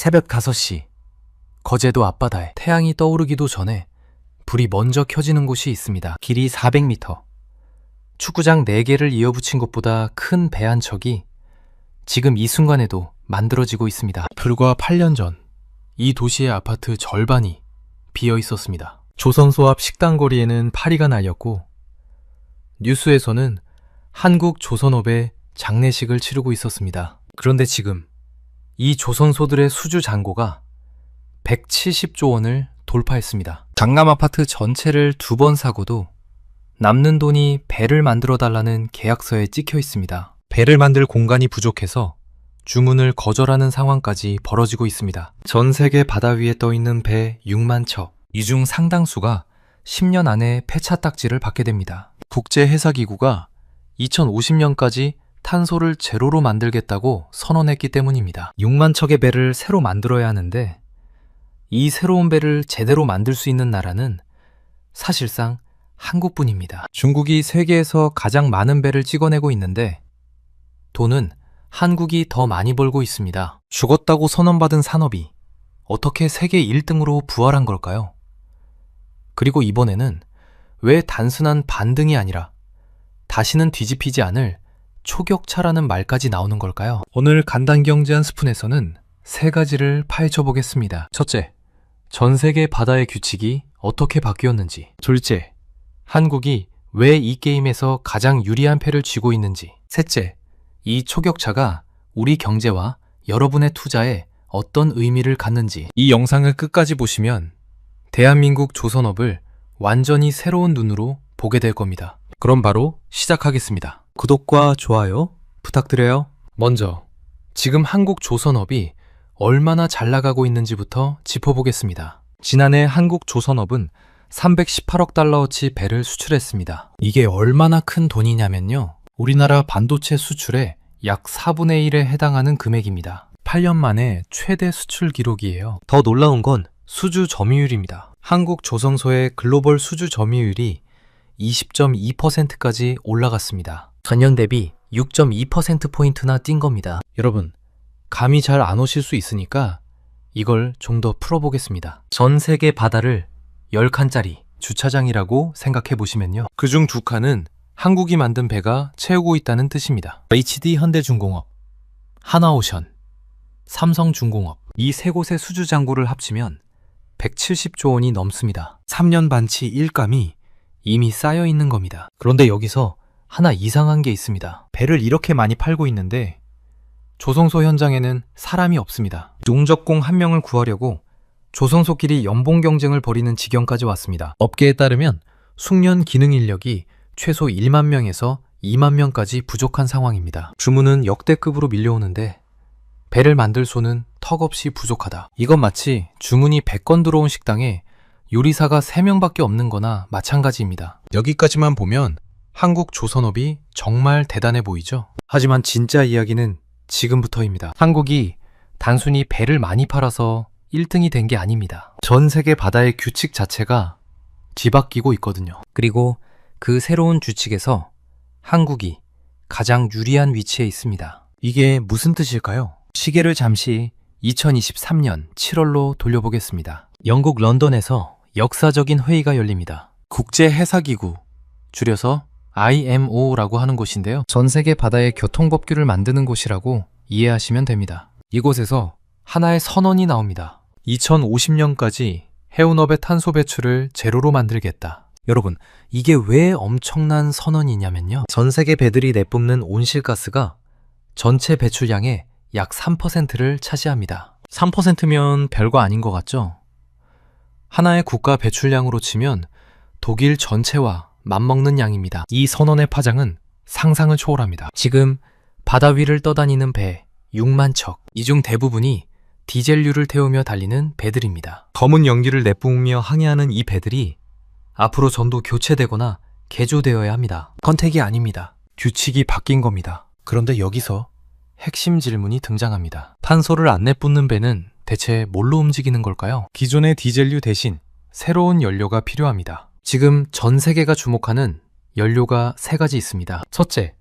새벽 5시, 거제도 앞바다에 태양이 떠오르기도 전에 불이 먼저 켜지는 곳이 있습니다. 길이 400m, 축구장 4개를 이어붙인 것보다 큰 배 한 척이 지금 이 순간에도 만들어지고 있습니다. 불과 8년 전, 이 도시의 아파트 절반이 비어 있었습니다. 조선소 앞 식당 거리에는 파리가 날렸고 뉴스에서는 한국 조선업의 장례식을 치르고 있었습니다. 그런데 지금 이 조선소들의 수주 잔고가 170조 원을 돌파했습니다. 강남 아파트 전체를 2번 사고도 남는 돈이 배를 만들어 달라는 계약서에 찍혀 있습니다. 배를 만들 공간이 부족해서 주문을 거절하는 상황까지 벌어지고 있습니다. 전 세계 바다 위에 떠 있는 배 6만 척, 이 중 상당수가 10년 안에 폐차 딱지를 받게 됩니다. 국제해사기구가 2050년까지 탄소를 제로로 만들겠다고 선언했기 때문입니다. 6만 척의 배를 새로 만들어야 하는데 이 새로운 배를 제대로 만들 수 있는 나라는 사실상 한국뿐입니다. 중국이 세계에서 가장 많은 배를 찍어내고 있는데 돈은 한국이 더 많이 벌고 있습니다. 죽었다고 선언받은 산업이 어떻게 세계 1등으로 부활한 걸까요? 그리고 이번에는 왜 단순한 반등이 아니라 다시는 뒤집히지 않을 초격차라는 말까지 나오는 걸까요? 오늘 간단경제 한 스푼에서는 3가지를 파헤쳐 보겠습니다. 첫째, 전 세계 바다의 규칙이 어떻게 바뀌었는지. 둘째, 한국이 왜 이 게임에서 가장 유리한 패를 쥐고 있는지. 셋째, 이 초격차가 우리 경제와 여러분의 투자에 어떤 의미를 갖는지. 이 영상을 끝까지 보시면 대한민국 조선업을 완전히 새로운 눈으로 보게 될 겁니다. 그럼 바로 시작하겠습니다. 구독과 좋아요 부탁드려요. 먼저 지금 한국 조선업이 얼마나 잘 나가고 있는지부터 짚어보겠습니다. 지난해 한국 조선업은 318억 달러어치 배를 수출했습니다. 이게 얼마나 큰 돈이냐면요, 우리나라 반도체 수출의 약 4분의 1에 해당하는 금액입니다. 8년 만에 최대 수출 기록이에요. 더 놀라운 건 수주 점유율입니다. 한국 조선소의 글로벌 수주 점유율이 20.2%까지 올라갔습니다. 전년 대비 6.2%포인트나 뛴 겁니다. 여러분, 감이 잘 안 오실 수 있으니까 이걸 좀 더 풀어보겠습니다. 전 세계 바다를 10칸짜리 주차장이라고 생각해 보시면요, 그중 2칸은 한국이 만든 배가 채우고 있다는 뜻입니다. HD 현대중공업, 하나오션, 삼성중공업, 이 3곳의 수주 잔고를 합치면 170조 원이 넘습니다. 3년 반치 일감이 이미 쌓여 있는 겁니다. 그런데 여기서 하나 이상한 게 있습니다. 배를 이렇게 많이 팔고 있는데 조선소 현장에는 사람이 없습니다. 용접공 1명을 구하려고 조선소끼리 연봉 경쟁을 벌이는 지경까지 왔습니다. 업계에 따르면 숙련 기능 인력이 최소 1만 명에서 2만 명까지 부족한 상황입니다. 주문은 역대급으로 밀려오는데 배를 만들 소는 턱없이 부족하다. 이건 마치 주문이 100건 들어온 식당에 요리사가 3명밖에 없는 거나 마찬가지입니다. 여기까지만 보면 한국 조선업이 정말 대단해 보이죠? 하지만 진짜 이야기는 지금부터입니다. 한국이 단순히 배를 많이 팔아서 1등이 된 게 아닙니다. 전 세계 바다의 규칙 자체가 뒤바뀌고 있거든요. 그리고 그 새로운 규칙에서 한국이 가장 유리한 위치에 있습니다. 이게 무슨 뜻일까요? 시계를 잠시 2023년 7월로 돌려보겠습니다. 영국 런던에서 역사적인 회의가 열립니다. 국제해사기구, 줄여서 IMO라고 하는 곳인데요. 전 세계 바다의 교통법규를 만드는 곳이라고 이해하시면 됩니다. 이곳에서 하나의 선언이 나옵니다. 2050년까지 해운업의 탄소 배출을 제로로 만들겠다. 여러분, 이게 왜 엄청난 선언이냐면요, 전 세계 배들이 내뿜는 온실가스가 전체 배출량의 약 3%를 차지합니다. 3%면 별거 아닌 것 같죠? 하나의 국가 배출량으로 치면 독일 전체와 맞먹는 양입니다. 이 선언의 파장은 상상을 초월합니다. 지금 바다 위를 떠다니는 배 6만 척, 이 중 대부분이 디젤류를 태우며 달리는 배들입니다. 검은 연기를 내뿜으며 항해하는 이 배들이 앞으로 전도 교체되거나 개조되어야 합니다. 선택이 아닙니다. 규칙이 바뀐 겁니다. 그런데 여기서 핵심 질문이 등장합니다. 탄소를 안 내뿜는 배는 대체 뭘로 움직이는 걸까요? 기존의 디젤류 대신 새로운 연료가 필요합니다. 지금 전 세계가 주목하는 연료가 3가지 있습니다. 첫째,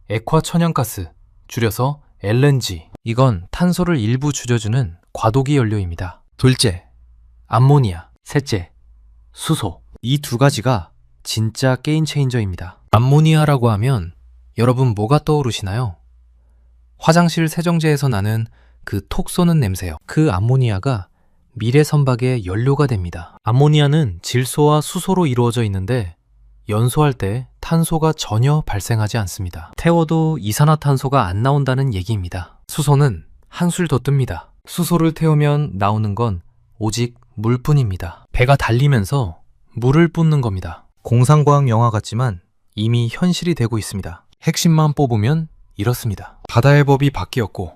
액화 천연가스, 줄여서 LNG. 이건 탄소를 일부 줄여주는 과도기 연료입니다. 둘째, 암모니아. 셋째, 수소. 이 두 가지가 진짜 게임 체인저입니다. 암모니아라고 하면 여러분 뭐가 떠오르시나요? 화장실 세정제에서 나는 그 톡 쏘는 냄새요. 그 암모니아가 미래 선박의 연료가 됩니다. 암모니아는 질소와 수소로 이루어져 있는데 연소할 때 탄소가 전혀 발생하지 않습니다. 태워도 이산화탄소가 안 나온다는 얘기입니다. 수소는 한술 더 뜹니다. 수소를 태우면 나오는 건 오직 물뿐입니다. 배가 달리면서 물을 뿜는 겁니다. 공상과학 영화 같지만 이미 현실이 되고 있습니다. 핵심만 뽑으면 이렇습니다. 바다의 법이 바뀌었고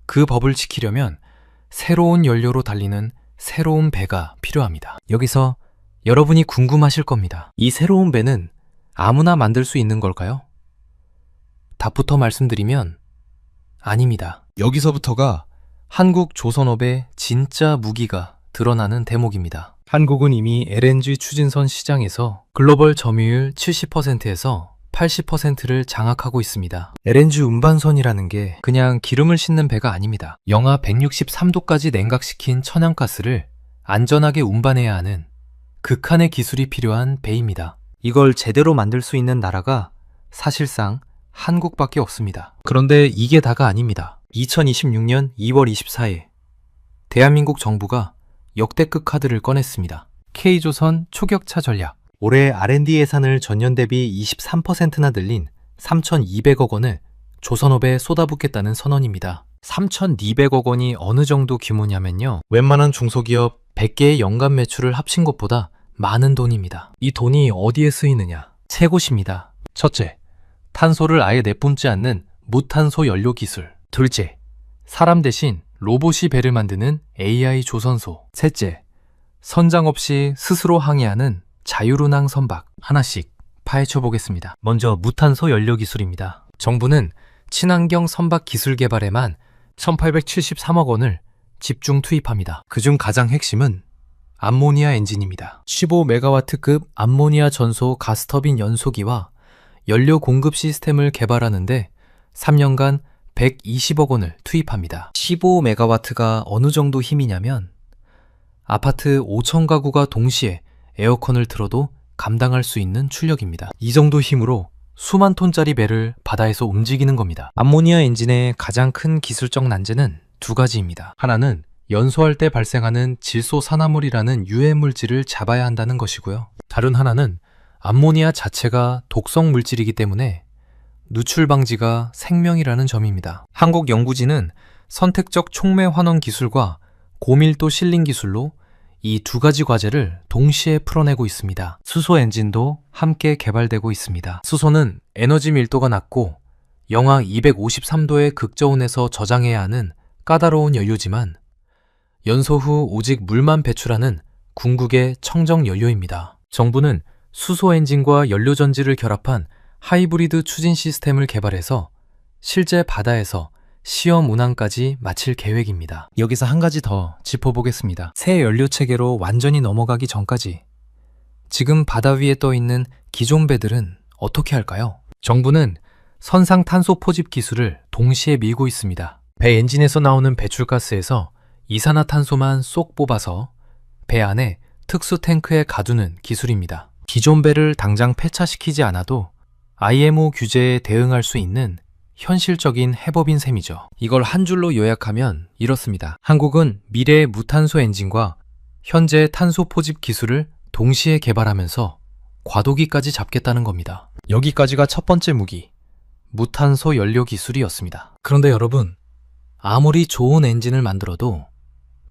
그 법을 지키려면 새로운 연료로 달리는 새로운 배가 필요합니다. 여기서 여러분이 궁금하실 겁니다. 이 새로운 배는 아무나 만들 수 있는 걸까요? 답부터 말씀드리면 아닙니다. 여기서부터가 한국 조선업의 진짜 무기가 드러나는 대목입니다. 한국은 이미 LNG 추진선 시장에서 글로벌 점유율 70%에서 80%를 장악하고 있습니다. LNG 운반선이라는 게 그냥 기름을 싣는 배가 아닙니다. 영하 163도까지 냉각시킨 천연가스를 안전하게 운반해야 하는 극한의 기술이 필요한 배입니다. 이걸 제대로 만들 수 있는 나라가 사실상 한국밖에 없습니다. 그런데 이게 다가 아닙니다. 2026년 2월 24일 대한민국 정부가 역대급 카드를 꺼냈습니다. K조선 초격차 전략. 올해 R&D 예산을 전년 대비 23%나 늘린 3,200억 원을 조선업에 쏟아붓겠다는 선언입니다. 3,200억 원이 어느 정도 규모냐면요. 웬만한 중소기업 100개의 연간 매출을 합친 것보다 많은 돈입니다. 이 돈이 어디에 쓰이느냐? 세 곳입니다. 첫째, 탄소를 아예 내뿜지 않는 무탄소 연료 기술. 둘째, 사람 대신 로봇이 배를 만드는 AI 조선소. 셋째, 선장 없이 스스로 항해하는 자율운항 선박. 하나씩 파헤쳐 보겠습니다. 먼저 무탄소 연료 기술입니다. 정부는 친환경 선박 기술 개발에만 1,873억 원을 집중 투입합니다. 그중 가장 핵심은 암모니아 엔진입니다. 15메가와트급 암모니아 전소 가스터빈 연소기와 연료 공급 시스템을 개발하는데 3년간 120억 원을 투입합니다. 15메가와트가 어느 정도 힘이냐면 아파트 5천 가구가 동시에 에어컨을 틀어도 감당할 수 있는 출력입니다. 이 정도 힘으로 수만 톤짜리 배를 바다에서 움직이는 겁니다. 암모니아 엔진의 가장 큰 기술적 난제는 두 가지입니다. 하나는 연소할 때 발생하는 질소산화물이라는 유해 물질을 잡아야 한다는 것이고요. 다른 하나는 암모니아 자체가 독성 물질이기 때문에 누출 방지가 생명이라는 점입니다. 한국 연구진은 선택적 촉매 환원 기술과 고밀도 실링 기술로 이 두 가지 과제를 동시에 풀어내고 있습니다. 수소 엔진도 함께 개발되고 있습니다. 수소는 에너지 밀도가 낮고 영하 253도의 극저온에서 저장해야 하는 까다로운 연료지만 연소 후 오직 물만 배출하는 궁극의 청정 연료입니다. 정부는 수소 엔진과 연료 전지를 결합한 하이브리드 추진 시스템을 개발해서 실제 바다에서 시험 운항까지 마칠 계획입니다. 여기서 한 가지 더 짚어보겠습니다. 새 연료 체계로 완전히 넘어가기 전까지 지금 바다 위에 떠 있는 기존 배들은 어떻게 할까요? 정부는 선상 탄소 포집 기술을 동시에 밀고 있습니다. 배 엔진에서 나오는 배출가스에서 이산화탄소만 쏙 뽑아서 배 안에 특수 탱크에 가두는 기술입니다. 기존 배를 당장 폐차시키지 않아도 IMO 규제에 대응할 수 있는 현실적인 해법인 셈이죠. 이걸 한 줄로 요약하면 이렇습니다. 한국은 미래의 무탄소 엔진과 현재 탄소 포집 기술을 동시에 개발하면서 과도기까지 잡겠다는 겁니다. 여기까지가 첫 번째 무기, 무탄소 연료 기술이었습니다. 그런데 여러분, 아무리 좋은 엔진을 만들어도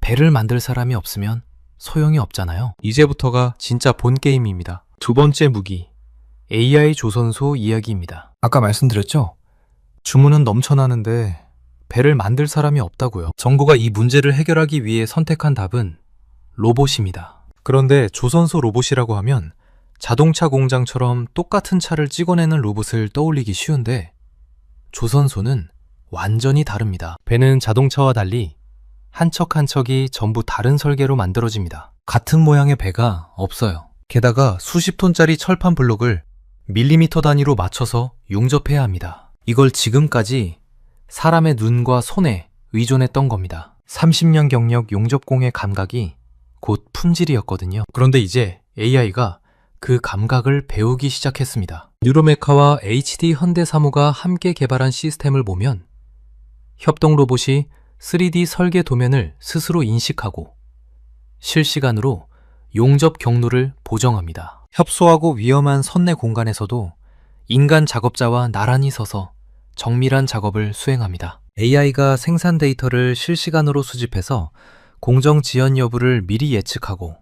배를 만들 사람이 없으면 소용이 없잖아요. 이제부터가 진짜 본 게임입니다. 두 번째 무기, AI 조선소 이야기입니다. 아까 말씀드렸죠? 주문은 넘쳐나는데 배를 만들 사람이 없다고요. 정부가 이 문제를 해결하기 위해 선택한 답은 로봇입니다. 그런데 조선소 로봇이라고 하면 자동차 공장처럼 똑같은 차를 찍어내는 로봇을 떠올리기 쉬운데 조선소는 완전히 다릅니다. 배는 자동차와 달리 한 척 한 척이 전부 다른 설계로 만들어집니다. 같은 모양의 배가 없어요. 게다가 수십 톤짜리 철판 블록을 밀리미터 단위로 맞춰서 융접해야 합니다. 이걸 지금까지 사람의 눈과 손에 의존했던 겁니다. 30년 경력 용접공의 감각이 곧 품질이었거든요. 그런데 이제 AI가 그 감각을 배우기 시작했습니다. 뉴로메카와 HD 현대사무가 함께 개발한 시스템을 보면 협동 로봇이 3D 설계 도면을 스스로 인식하고 실시간으로 용접 경로를 보정합니다. 협소하고 위험한 선내 공간에서도 인간 작업자와 나란히 서서 정밀한 작업을 수행합니다. AI가 생산 데이터를 실시간으로 수집해서 공정 지연 여부를 미리 예측하고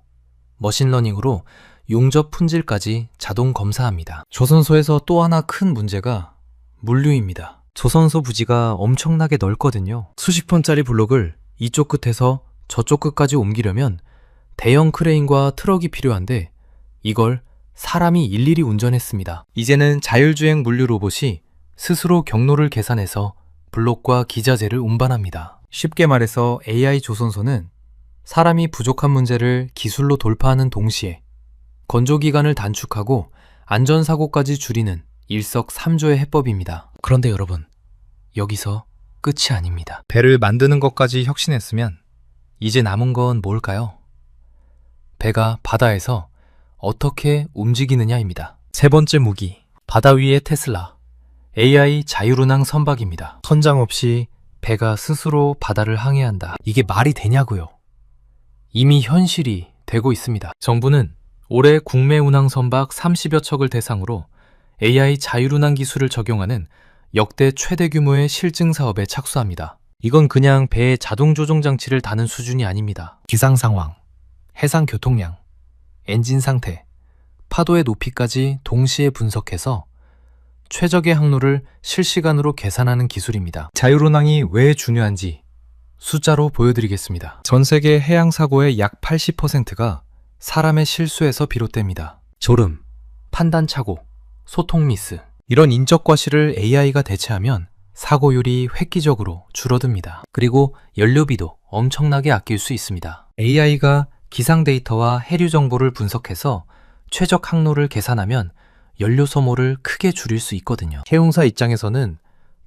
머신러닝으로 용접 품질까지 자동 검사합니다. 조선소에서 또 하나 큰 문제가 물류입니다. 조선소 부지가 엄청나게 넓거든요. 수십 톤짜리 블록을 이쪽 끝에서 저쪽 끝까지 옮기려면 대형 크레인과 트럭이 필요한데 이걸 사람이 일일이 운전했습니다. 이제는 자율주행 물류 로봇이 스스로 경로를 계산해서 블록과 기자재를 운반합니다. 쉽게 말해서 AI 조선소는 사람이 부족한 문제를 기술로 돌파하는 동시에 건조기간을 단축하고 안전사고까지 줄이는 일석삼조의 해법입니다. 그런데 여러분, 여기서 끝이 아닙니다. 배를 만드는 것까지 혁신했으면 이제 남은 건 뭘까요? 배가 바다에서 어떻게 움직이느냐입니다. 세 번째 무기, 바다 위의 테슬라, AI 자율운항 선박입니다. 선장 없이 배가 스스로 바다를 항해한다. 이게 말이 되냐고요? 이미 현실이 되고 있습니다. 정부는 올해 국내 운항 선박 30여 척을 대상으로 AI 자율운항 기술을 적용하는 역대 최대 규모의 실증 사업에 착수합니다. 이건 그냥 배의 자동 조종 장치를 다는 수준이 아닙니다. 기상 상황, 해상 교통량, 엔진 상태, 파도의 높이까지 동시에 분석해서 최적의 항로를 실시간으로 계산하는 기술입니다. 자율운항이 왜 중요한지 숫자로 보여드리겠습니다. 전 세계 해양 사고의 약 80%가 사람의 실수에서 비롯됩니다. 졸음, 판단 착오, 소통 미스, 이런 인적 과실을 AI가 대체하면 사고율이 획기적으로 줄어듭니다. 그리고 연료비도 엄청나게 아낄 수 있습니다. AI가 기상 데이터와 해류 정보를 분석해서 최적 항로를 계산하면 연료 소모를 크게 줄일 수 있거든요. 해운사 입장에서는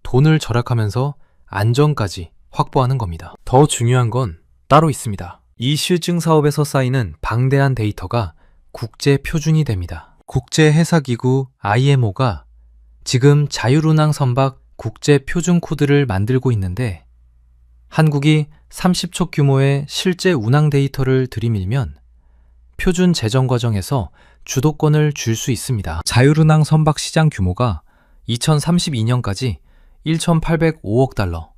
돈을 절약하면서 안전까지 확보하는 겁니다. 더 중요한 건 따로 있습니다. 이 실증 사업에서 쌓이는 방대한 데이터가 국제 표준이 됩니다. 국제해사기구 IMO가 지금 자율운항 선박 국제 표준 코드를 만들고 있는데 한국이 30척 규모의 실제 운항 데이터를 들이밀면 표준 제정 과정에서 주도권을 줄 수 있습니다. 자율운항 선박 시장 규모가 2032년까지 1,805억 달러,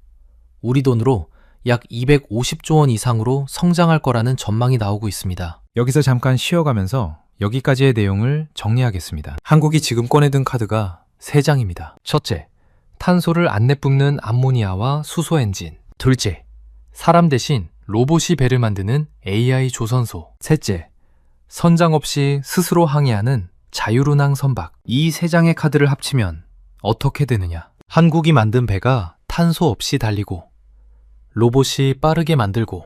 우리 돈으로 약 250조 원 이상으로 성장할 거라는 전망이 나오고 있습니다. 여기서 잠깐 쉬어가면서 여기까지의 내용을 정리하겠습니다. 한국이 지금 꺼내든 카드가 3장입니다. 첫째, 탄소를 안 내뿜는 암모니아와 수소 엔진. 둘째, 사람 대신 로봇이 배를 만드는 AI 조선소. 셋째, 선장 없이 스스로 항해하는 자율운항 선박. 이 3장의 카드를 합치면 어떻게 되느냐? 한국이 만든 배가 탄소 없이 달리고 로봇이 빠르게 만들고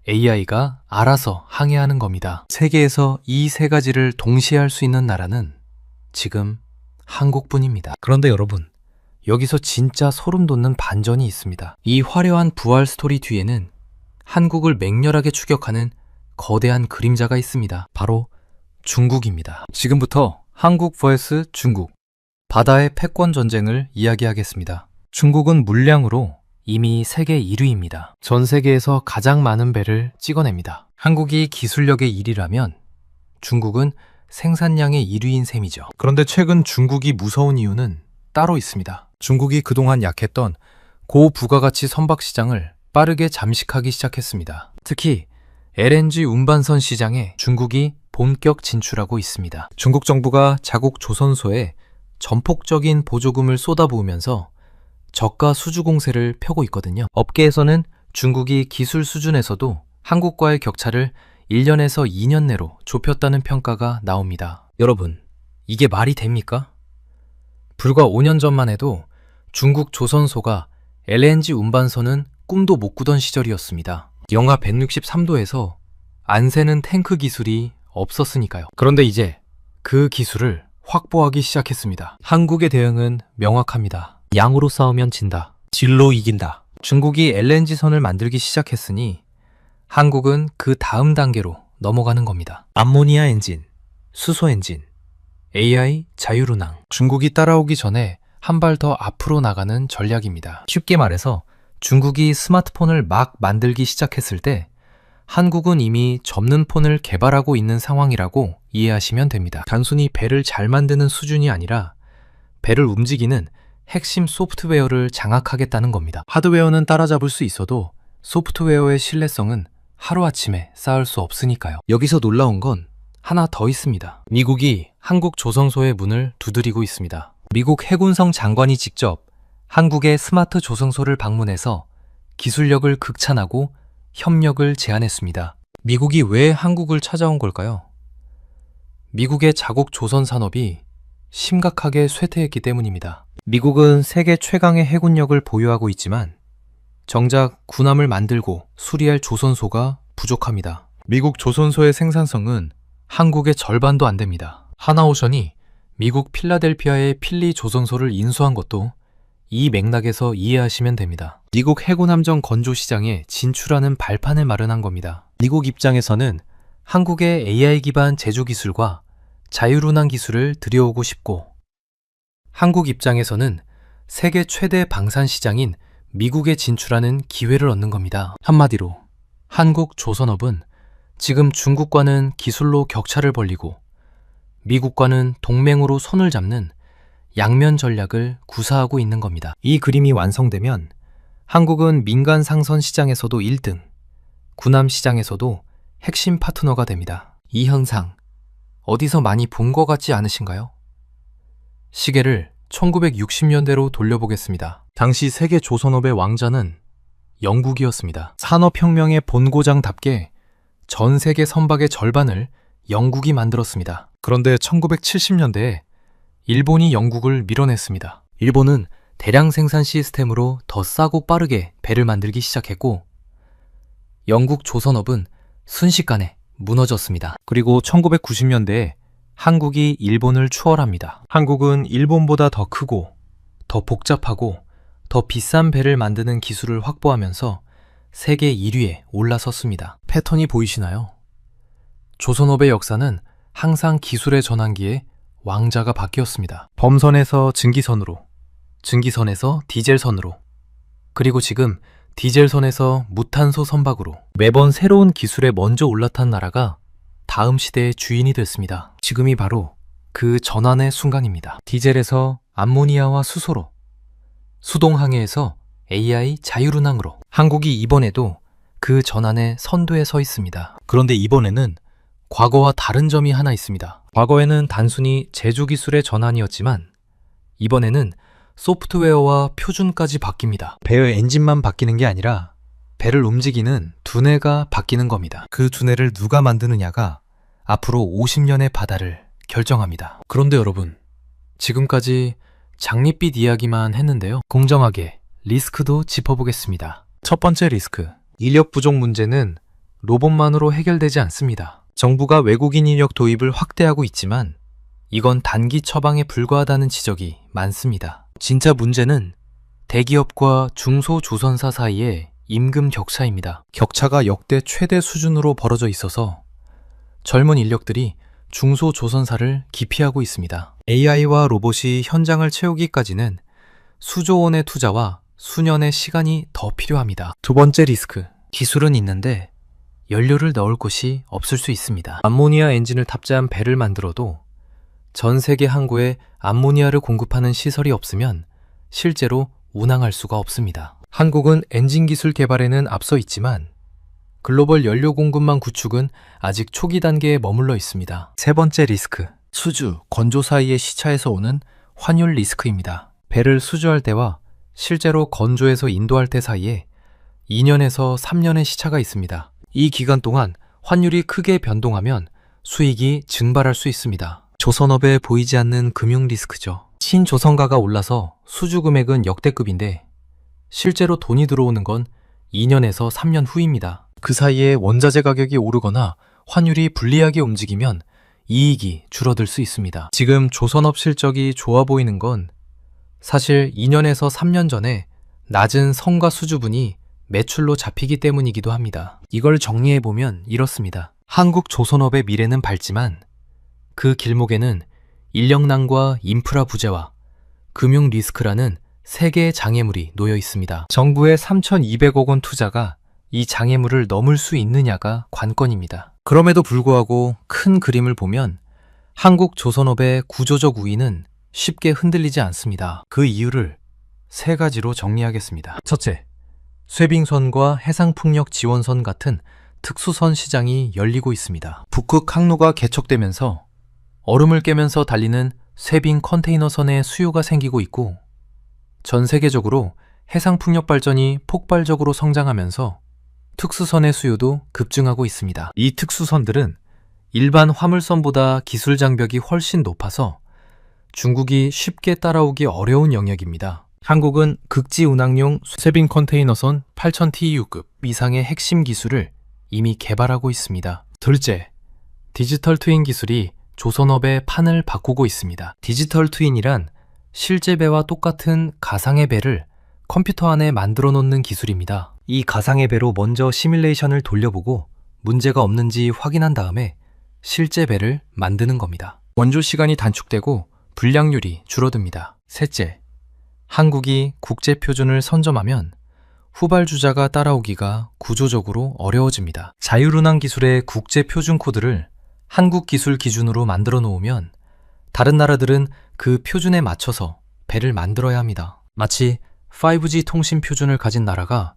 AI가 알아서 항해하는 겁니다. 세계에서 이 3가지를 동시에 할 수 있는 나라는 지금 한국뿐입니다. 그런데 여러분, 여기서 진짜 소름 돋는 반전이 있습니다. 이 화려한 부활 스토리 뒤에는 한국을 맹렬하게 추격하는 거대한 그림자가 있습니다. 바로 중국입니다. 지금부터 한국 vs 중국, 바다의 패권 전쟁을 이야기하겠습니다. 중국은 물량으로 이미 세계 1위입니다. 전 세계에서 가장 많은 배를 찍어냅니다. 한국이 기술력의 1위라면 중국은 생산량의 1위인 셈이죠. 그런데 최근 중국이 무서운 이유는 따로 있습니다. 중국이 그동안 약했던 고부가가치 선박 시장을 빠르게 잠식하기 시작했습니다. 특히 LNG 운반선 시장에 중국이 본격 진출하고 있습니다. 중국 정부가 자국 조선소에 전폭적인 보조금을 쏟아부으면서 저가 수주 공세를 펴고 있거든요. 업계에서는 중국이 기술 수준에서도 한국과의 격차를 1년에서 2년 내로 좁혔다는 평가가 나옵니다. 여러분, 이게 말이 됩니까? 불과 5년 전만 해도 중국 조선소가 LNG 운반선은 꿈도 못 꾸던 시절이었습니다. 영하 163도에서 안 새는 탱크 기술이 없었으니까요. 그런데 이제 그 기술을 확보하기 시작했습니다. 한국의 대응은 명확합니다. 양으로 싸우면 진다. 질로 이긴다. 중국이 LNG선을 만들기 시작했으니 한국은 그 다음 단계로 넘어가는 겁니다. 암모니아 엔진, 수소 엔진, AI 자율운항. 중국이 따라오기 전에 한 발 더 앞으로 나가는 전략입니다. 쉽게 말해서 중국이 스마트폰을 막 만들기 시작했을 때 한국은 이미 접는 폰을 개발하고 있는 상황이라고 이해하시면 됩니다. 단순히 배를 잘 만드는 수준이 아니라 배를 움직이는 핵심 소프트웨어를 장악하겠다는 겁니다. 하드웨어는 따라잡을 수 있어도 소프트웨어의 신뢰성은 하루아침에 쌓을 수 없으니까요. 여기서 놀라운 건 하나 더 있습니다. 미국이 한국 조성소의 문을 두드리고 있습니다. 미국 해군성 장관이 직접 한국의 스마트 조성소를 방문해서 기술력을 극찬하고 협력을 제안했습니다. 미국이 왜 한국을 찾아온 걸까요? 미국의 자국 조선 산업이 심각하게 쇠퇴했기 때문입니다. 미국은 세계 최강의 해군력을 보유하고 있지만 정작 군함을 만들고 수리할 조선소가 부족합니다. 미국 조선소의 생산성은 한국의 절반도 안 됩니다. 하나오션이 미국 필라델피아의 필리 조선소를 인수한 것도 이 맥락에서 이해하시면 됩니다. 미국 해군 함정 건조 시장에 진출하는 발판을 마련한 겁니다. 미국 입장에서는 한국의 AI 기반 제조 기술과 자율운항 기술을 들여오고 싶고, 한국 입장에서는 세계 최대 방산 시장인 미국에 진출하는 기회를 얻는 겁니다. 한마디로 한국 조선업은 지금 중국과는 기술로 격차를 벌리고 미국과는 동맹으로 손을 잡는 양면 전략을 구사하고 있는 겁니다. 이 그림이 완성되면 한국은 민간 상선 시장에서도 1등, 군함 시장에서도 핵심 파트너가 됩니다. 이 현상 어디서 많이 본 것 같지 않으신가요? 시계를 1960년대로 돌려보겠습니다. 당시 세계 조선업의 왕자는 영국이었습니다. 산업혁명의 본고장답게 전 세계 선박의 절반을 영국이 만들었습니다. 그런데 1970년대에 일본이 영국을 밀어냈습니다. 일본은 대량 생산 시스템으로 더 싸고 빠르게 배를 만들기 시작했고, 영국 조선업은 순식간에 무너졌습니다. 그리고 1990년대에 한국이 일본을 추월합니다. 한국은 일본보다 더 크고 더 복잡하고 더 비싼 배를 만드는 기술을 확보하면서 세계 1위에 올라섰습니다. 패턴이 보이시나요? 조선업의 역사는 항상 기술의 전환기에 왕자가 바뀌었습니다. 범선에서 증기선으로, 증기선에서 디젤선으로, 그리고 지금 디젤선에서 무탄소 선박으로 매번 새로운 기술에 먼저 올라탄 나라가 다음 시대의 주인이 됐습니다. 지금이 바로 그 전환의 순간입니다. 디젤에서 암모니아와 수소로, 수동항해에서 AI 자율운항으로 한국이 이번에도 그 전환의 선두에 서 있습니다. 그런데 이번에는 과거와 다른 점이 하나 있습니다. 과거에는 단순히 제조 기술의 전환이었지만 이번에는 소프트웨어와 표준까지 바뀝니다. 배의 엔진만 바뀌는 게 아니라 배를 움직이는 두뇌가 바뀌는 겁니다. 그 두뇌를 누가 만드느냐가 앞으로 50년의 바다를 결정합니다. 그런데 여러분, 지금까지 장밋빛 이야기만 했는데요. 공정하게 리스크도 짚어보겠습니다. 첫 번째 리스크, 인력 부족 문제는 로봇만으로 해결되지 않습니다. 정부가 외국인 인력 도입을 확대하고 있지만 이건 단기 처방에 불과하다는 지적이 많습니다. 진짜 문제는 대기업과 중소조선사 사이의 임금 격차입니다. 격차가 역대 최대 수준으로 벌어져 있어서 젊은 인력들이 중소조선사를 기피하고 있습니다. AI와 로봇이 현장을 채우기까지는 수조 원의 투자와 수년의 시간이 더 필요합니다. 두 번째 리스크, 기술은 있는데 연료를 넣을 곳이 없을 수 있습니다. 암모니아 엔진을 탑재한 배를 만들어도 전 세계 항구에 암모니아를 공급하는 시설이 없으면 실제로 운항할 수가 없습니다. 한국은 엔진 기술 개발에는 앞서 있지만 글로벌 연료 공급망 구축은 아직 초기 단계에 머물러 있습니다. 세 번째 리스크, 수주, 건조 사이의 시차에서 오는 환율 리스크입니다. 배를 수주할 때와 실제로 건조해서 인도할 때 사이에 2년에서 3년의 시차가 있습니다. 이 기간 동안 환율이 크게 변동하면 수익이 증발할 수 있습니다. 조선업에 보이지 않는 금융 리스크죠. 신조선가가 올라서 수주 금액은 역대급인데 실제로 돈이 들어오는 건 2년에서 3년 후입니다. 그 사이에 원자재 가격이 오르거나 환율이 불리하게 움직이면 이익이 줄어들 수 있습니다. 지금 조선업 실적이 좋아 보이는 건 사실 2년에서 3년 전에 낮은 성과 수주분이 매출로 잡히기 때문이기도 합니다. 이걸 정리해보면 이렇습니다. 한국 조선업의 미래는 밝지만 그 길목에는 인력난과 인프라 부재와 금융 리스크라는 세 개의 장애물이 놓여 있습니다. 정부의 3,200억 원 투자가 이 장애물을 넘을 수 있느냐가 관건입니다. 그럼에도 불구하고 큰 그림을 보면 한국 조선업의 구조적 우위는 쉽게 흔들리지 않습니다. 그 이유를 세 가지로 정리하겠습니다. 첫째, 쇄빙선과 해상풍력 지원선 같은 특수선 시장이 열리고 있습니다. 북극 항로가 개척되면서 얼음을 깨면서 달리는 쇄빙 컨테이너선의 수요가 생기고 있고, 전 세계적으로 해상풍력 발전이 폭발적으로 성장하면서 특수선의 수요도 급증하고 있습니다. 이 특수선들은 일반 화물선보다 기술 장벽이 훨씬 높아서 중국이 쉽게 따라오기 어려운 영역입니다. 한국은 극지 운항용 쇄빙 컨테이너선 8000TEU급 이상의 핵심 기술을 이미 개발하고 있습니다. 둘째, 디지털 트윈 기술이 조선업의 판을 바꾸고 있습니다. 디지털 트윈이란 실제 배와 똑같은 가상의 배를 컴퓨터 안에 만들어 놓는 기술입니다. 이 가상의 배로 먼저 시뮬레이션을 돌려보고 문제가 없는지 확인한 다음에 실제 배를 만드는 겁니다. 원조 시간이 단축되고 불량률이 줄어듭니다. 셋째, 한국이 국제 표준을 선점하면 후발주자가 따라오기가 구조적으로 어려워집니다. 자율운항 기술의 국제 표준 코드를 한국 기술 기준으로 만들어 놓으면 다른 나라들은 그 표준에 맞춰서 배를 만들어야 합니다. 마치 5G 통신 표준을 가진 나라가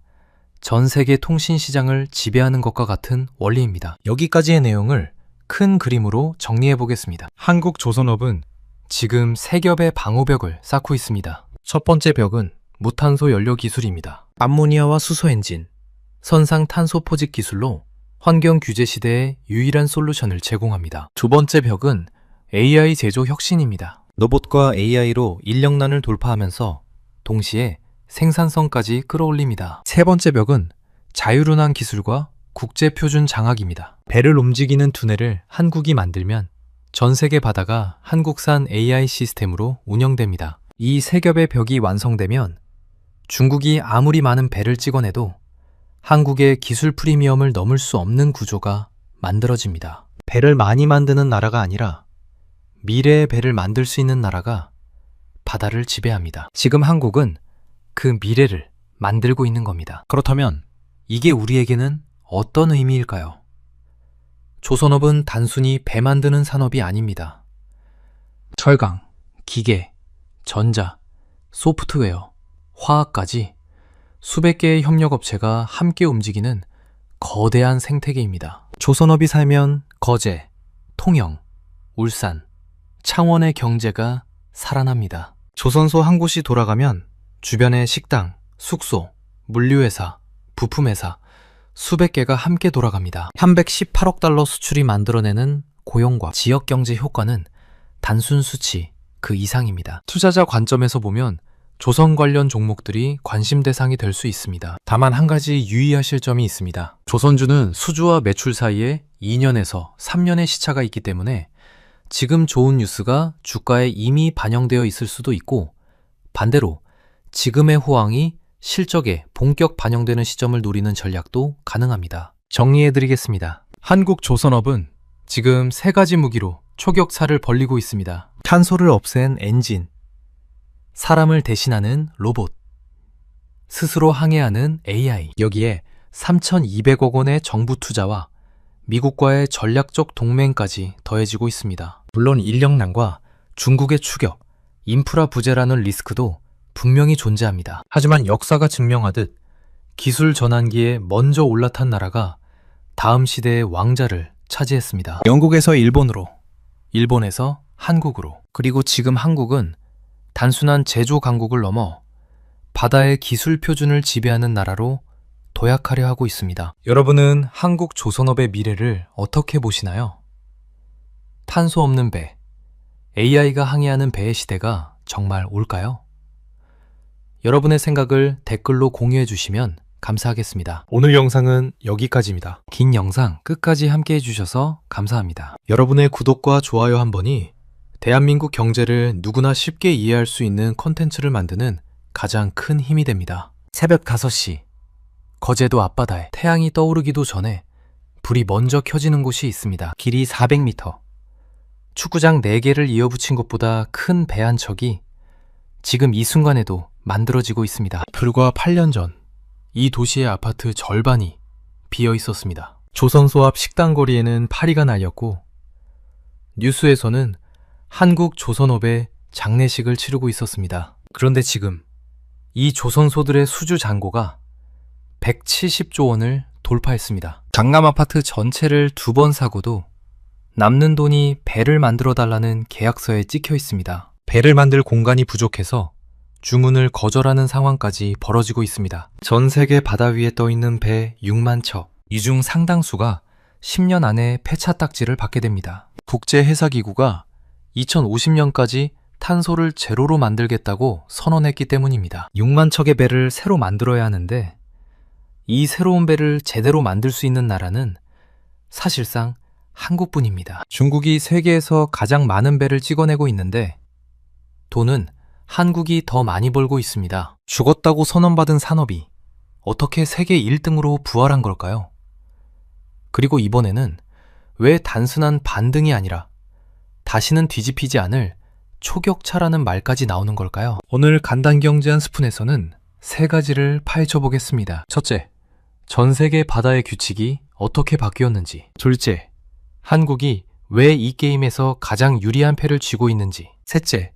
전 세계 통신 시장을 지배하는 것과 같은 원리입니다. 여기까지의 내용을 큰 그림으로 정리해 보겠습니다. 한국 조선업은 지금 세 겹의 방호벽을 쌓고 있습니다. 첫 번째 벽은 무탄소 연료 기술입니다. 암모니아와 수소 엔진, 선상 탄소 포집 기술로 환경 규제 시대의 유일한 솔루션을 제공합니다. 두 번째 벽은 AI 제조 혁신입니다. 로봇과 AI로 인력난을 돌파하면서 동시에 생산성까지 끌어올립니다. 세 번째 벽은 자율운항 기술과 국제표준 장악입니다. 배를 움직이는 두뇌를 한국이 만들면 전 세계 바다가 한국산 AI 시스템으로 운영됩니다. 이 세 겹의 벽이 완성되면 중국이 아무리 많은 배를 찍어내도 한국의 기술 프리미엄을 넘을 수 없는 구조가 만들어집니다. 배를 많이 만드는 나라가 아니라 미래의 배를 만들 수 있는 나라가 바다를 지배합니다. 지금 한국은 그 미래를 만들고 있는 겁니다. 그렇다면 이게 우리에게는 어떤 의미일까요? 조선업은 단순히 배 만드는 산업이 아닙니다. 철강, 기계, 전자, 소프트웨어, 화학까지 수백 개의 협력업체가 함께 움직이는 거대한 생태계입니다. 조선업이 살면 거제, 통영, 울산, 창원의 경제가 살아납니다. 조선소 한 곳이 돌아가면 주변의 식당, 숙소, 물류회사, 부품회사 수백 개가 함께 돌아갑니다. 318억 달러 수출이 만들어내는 고용과 지역경제 효과는 단순 수치 그 이상입니다. 투자자 관점에서 보면 조선 관련 종목들이 관심 대상이 될 수 있습니다. 다만 한 가지 유의하실 점이 있습니다. 조선주는 수주와 매출 사이에 2년에서 3년의 시차가 있기 때문에 지금 좋은 뉴스가 주가에 이미 반영되어 있을 수도 있고, 반대로 지금의 호황이 실적에 본격 반영되는 시점을 노리는 전략도 가능합니다. 정리해드리겠습니다. 한국 조선업은 지금 세 가지 무기로 초격차를 벌리고 있습니다. 탄소를 없앤 엔진, 사람을 대신하는 로봇, 스스로 항해하는 AI. 여기에 3,200억 원의 정부 투자와 미국과의 전략적 동맹까지 더해지고 있습니다. 물론 인력난과 중국의 추격, 인프라 부재라는 리스크도 분명히 존재합니다. 하지만 역사가 증명하듯 기술 전환기에 먼저 올라탄 나라가 다음 시대의 왕자를 차지했습니다. 영국에서 일본으로, 일본에서 한국으로, 그리고 지금 한국은 단순한 제조 강국을 넘어 바다의 기술 표준을 지배하는 나라로 도약하려 하고 있습니다. 여러분은 한국 조선업의 미래를 어떻게 보시나요? 탄소 없는 배, AI가 항해하는 배의 시대가 정말 올까요? 여러분의 생각을 댓글로 공유해 주시면 감사하겠습니다. 오늘 영상은 여기까지입니다. 긴 영상 끝까지 함께 해주셔서 감사합니다. 여러분의 구독과 좋아요 한 번이 대한민국 경제를 누구나 쉽게 이해할 수 있는 콘텐츠를 만드는 가장 큰 힘이 됩니다. 새벽 5시, 거제도 앞바다에 태양이 떠오르기도 전에 불이 먼저 켜지는 곳이 있습니다. 길이 400m, 축구장 4개를 이어붙인 것보다 큰 배 한 척이 지금 이 순간에도 만들어지고 있습니다. 불과 8년 전, 이 도시의 아파트 절반이 비어 있었습니다. 조선소 앞 식당거리에는 파리가 날렸고, 뉴스에서는 한국 조선업의 장례식을 치르고 있었습니다. 그런데 지금 이 조선소들의 수주 잔고가 170조 원을 돌파했습니다. 강남 아파트 전체를 2번 사고도 남는 돈이 배를 만들어 달라는 계약서에 찍혀 있습니다. 배를 만들 공간이 부족해서 주문을 거절하는 상황까지 벌어지고 있습니다. 전 세계 바다 위에 떠 있는 배 6만 척, 이 중 상당수가 10년 안에 폐차 딱지를 받게 됩니다. 국제해사기구가 2050년까지 탄소를 제로로 만들겠다고 선언했기 때문입니다. 6만 척의 배를 새로 만들어야 하는데, 이 새로운 배를 제대로 만들 수 있는 나라는 사실상 한국뿐입니다. 중국이 세계에서 가장 많은 배를 찍어내고 있는데 돈은 한국이 더 많이 벌고 있습니다. 죽었다고 선언받은 산업이 어떻게 세계 1등으로 부활한 걸까요? 그리고 이번에는 왜 단순한 반등이 아니라 다시는 뒤집히지 않을 초격차라는 말까지 나오는 걸까요? 오늘 간단경제 한 스푼에서는 3가지를 파헤쳐 보겠습니다. 첫째, 전 세계 바다의 규칙이 어떻게 바뀌었는지. 둘째, 한국이 왜 이 게임에서 가장 유리한 패를 쥐고 있는지. 셋째,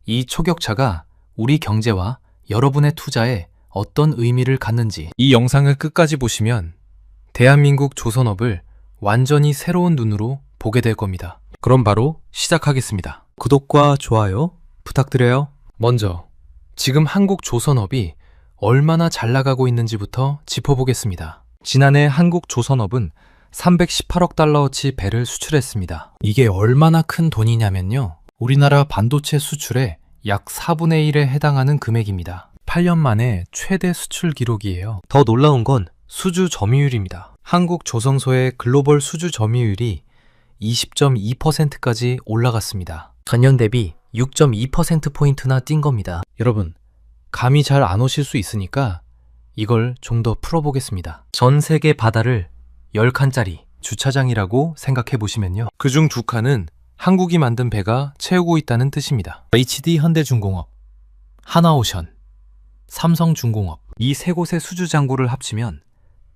이 초격차가 우리 경제와 여러분의 투자에 어떤 의미를 갖는지. 이 영상을 끝까지 보시면 대한민국 조선업을 완전히 새로운 눈으로 보게 될 겁니다. 그럼 바로 시작하겠습니다. 구독과 좋아요 부탁드려요. 먼저 지금 한국 조선업이 얼마나 잘 나가고 있는지부터 짚어보겠습니다. 지난해 한국 조선업은 318억 달러어치 배를 수출했습니다. 이게 얼마나 큰 돈이냐면요, 우리나라 반도체 수출의 약 4분의 1에 해당하는 금액입니다. 8년 만에 최대 수출 기록이에요. 더 놀라운 건 수주 점유율입니다. 한국 조선소의 글로벌 수주 점유율이 20.2%까지 올라갔습니다. 전년 대비 6.2%포인트나 뛴 겁니다. 여러분, 감이 잘 안 오실 수 있으니까 이걸 좀 더 풀어보겠습니다. 전 세계 바다를 10칸짜리 주차장이라고 생각해 보시면요, 그중 2칸은 한국이 만든 배가 채우고 있다는 뜻입니다. HD 현대중공업, 하나오션, 삼성중공업, 이 3곳의 수주 잔고를 합치면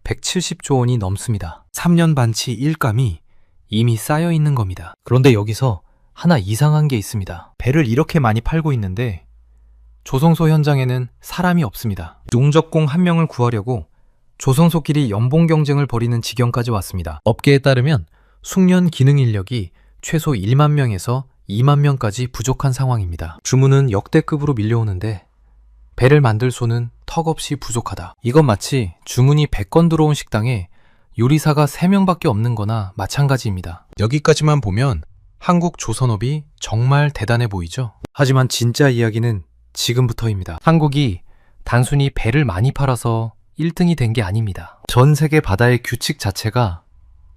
170조 원이 넘습니다. 3년 반치 일감이 이미 쌓여 있는 겁니다. 그런데 여기서 하나 이상한 게 있습니다. 배를 이렇게 많이 팔고 있는데 조선소 현장에는 사람이 없습니다. 용접공 1명을 구하려고 조선소끼리 연봉 경쟁을 벌이는 지경까지 왔습니다. 업계에 따르면 숙련 기능 인력이 최소 1만 명에서 2만 명까지 부족한 상황입니다. 주문은 역대급으로 밀려오는데 배를 만들 소는 턱없이 부족하다. 이건 마치 주문이 100건 들어온 식당에 요리사가 3명밖에 없는 거나 마찬가지입니다. 여기까지만 보면 한국 조선업이 정말 대단해 보이죠? 하지만 진짜 이야기는 지금부터입니다. 한국이 단순히 배를 많이 팔아서 1등이 된 게 아닙니다. 전 세계 바다의 규칙 자체가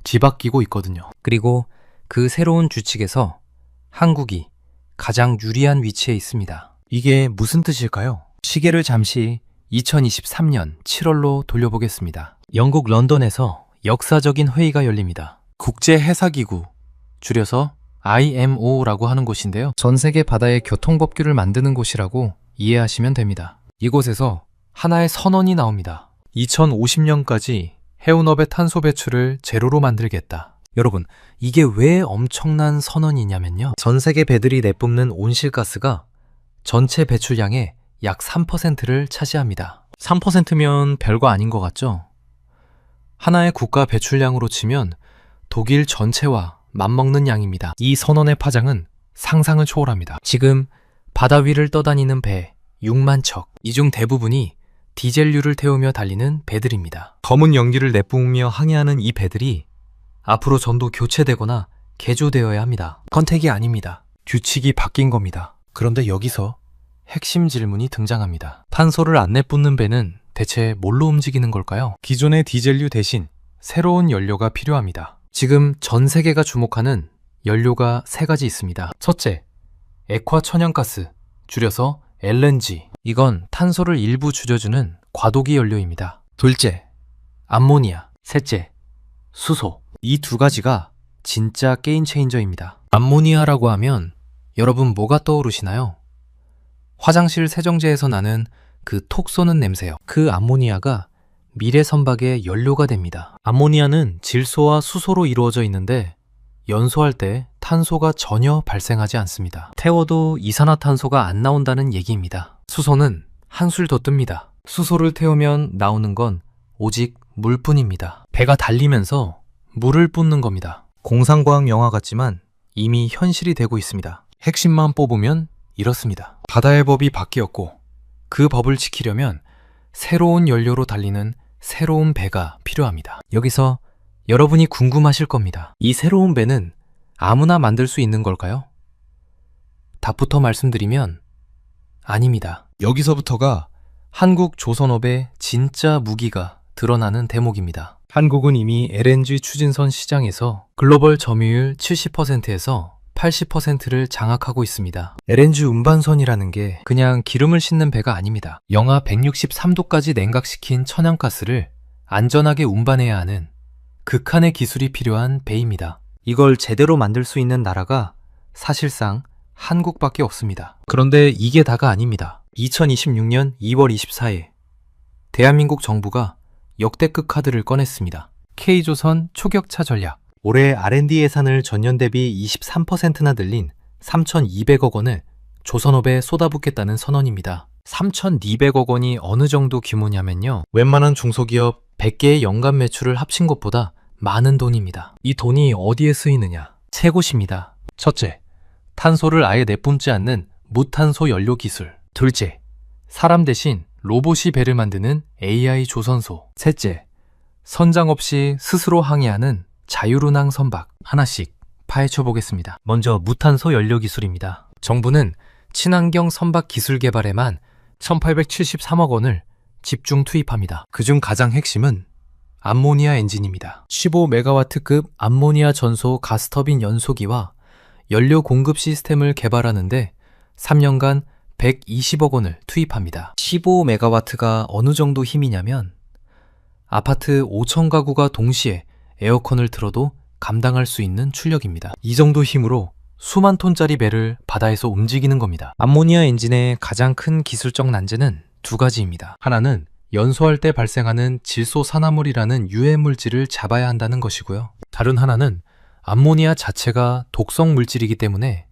뒤바뀌고 있거든요. 그리고 그 새로운 규칙에서 한국이 가장 유리한 위치에 있습니다. 이게 무슨 뜻일까요? 시계를 잠시 2023년 7월로 돌려보겠습니다. 영국 런던에서 역사적인 회의가 열립니다. 국제해사기구, 줄여서 IMO라고 하는 곳인데요. 전 세계 바다의 교통법규를 만드는 곳이라고 이해하시면 됩니다. 이곳에서 하나의 선언이 나옵니다. 2050년까지 해운업의 탄소 배출을 제로로 만들겠다. 여러분, 이게 왜 엄청난 선언이냐면요, 전 세계 배들이 내뿜는 온실가스가 전체 배출량의 약 3%를 차지합니다. 3%면 별거 아닌 것 같죠? 하나의 국가 배출량으로 치면 독일 전체와 맞먹는 양입니다. 이 선언의 파장은 상상을 초월합니다. 지금 바다 위를 떠다니는 배 6만 척, 이 중 대부분이 디젤류를 태우며 달리는 배들입니다. 검은 연기를 내뿜으며 항해하는 이 배들이 앞으로 전도 교체되거나 개조되어야 합니다. 컨택이 아닙니다. 규칙이 바뀐 겁니다. 그런데 여기서 핵심 질문이 등장합니다. 탄소를 안 내뿜는 배는 대체 뭘로 움직이는 걸까요? 기존의 디젤류 대신 새로운 연료가 필요합니다. 지금 전 세계가 주목하는 연료가 3가지 있습니다. 첫째, 액화 천연가스, 줄여서 LNG. 이건 탄소를 일부 줄여주는 과도기 연료입니다. 둘째, 암모니아. 셋째, 수소. 이 두 가지가 진짜 게임 체인저입니다. 암모니아라고 하면 여러분 뭐가 떠오르시나요? 화장실 세정제에서 나는 그 톡 쏘는 냄새요. 그 암모니아가 미래 선박의 연료가 됩니다. 암모니아는 질소와 수소로 이루어져 있는데 연소할 때 탄소가 전혀 발생하지 않습니다. 태워도 이산화탄소가 안 나온다는 얘기입니다. 수소는 한술 더 뜹니다. 수소를 태우면 나오는 건 오직 물뿐입니다. 배가 달리면서 물을 뿜는 겁니다. 공상과학 영화 같지만 이미 현실이 되고 있습니다. 핵심만 뽑으면 이렇습니다. 바다의 법이 바뀌었고 그 법을 지키려면 새로운 연료로 달리는 새로운 배가 필요합니다. 여기서 여러분이 궁금하실 겁니다. 이 새로운 배는 아무나 만들 수 있는 걸까요? 답부터 말씀드리면 아닙니다. 여기서부터가 한국 조선업의 진짜 무기가 드러나는 대목입니다. 한국은 이미 LNG 추진선 시장에서 글로벌 점유율 70%에서 80%를 장악하고 있습니다. LNG 운반선이라는 게 그냥 기름을 싣는 배가 아닙니다. 영하 163도까지 냉각시킨 천연가스를 안전하게 운반해야 하는 극한의 기술이 필요한 배입니다. 이걸 제대로 만들 수 있는 나라가 사실상 한국밖에 없습니다. 그런데 이게 다가 아닙니다. 2026년 2월 24일 대한민국 정부가 역대급 카드를 꺼냈습니다. K조선 초격차 전략. 올해 R&D 예산을 전년 대비 23%나 늘린 3,200억 원을 조선업에 쏟아붓겠다는 선언입니다. 3,200억 원이 어느 정도 규모냐면요. 웬만한 중소기업 100개의 연간 매출을 합친 것보다 많은 돈입니다. 이 돈이 어디에 쓰이느냐? 세 곳입니다. 첫째, 탄소를 아예 내뿜지 않는 무탄소 연료 기술. 둘째, 사람 대신 로봇이 배를 만드는 AI 조선소. 셋째, 선장 없이 스스로 항해하는 자율운항 선박. 하나씩 파헤쳐 보겠습니다. 먼저 무탄소 연료 기술입니다. 정부는 친환경 선박 기술 개발에만 1,873억 원을 집중 투입합니다. 그중 가장 핵심은 암모니아 엔진입니다. 15메가와트급 암모니아 전소 가스터빈 연소기와 연료 공급 시스템을 개발하는데 3년간 120억 원을 투입합니다. 15메가와트가 어느 정도 힘이냐면 아파트 5천 가구가 동시에 에어컨을 틀어도 감당할 수 있는 출력입니다. 이 정도 힘으로 수만 톤짜리 배를 바다에서 움직이는 겁니다. 암모니아 엔진의 가장 큰 기술적 난제는 두 가지입니다. 하나는 연소할 때 발생하는 질소산화물이라는 유해 물질을 잡아야 한다는 것이고요. 다른 하나는 암모니아 자체가 독성 물질이기 때문에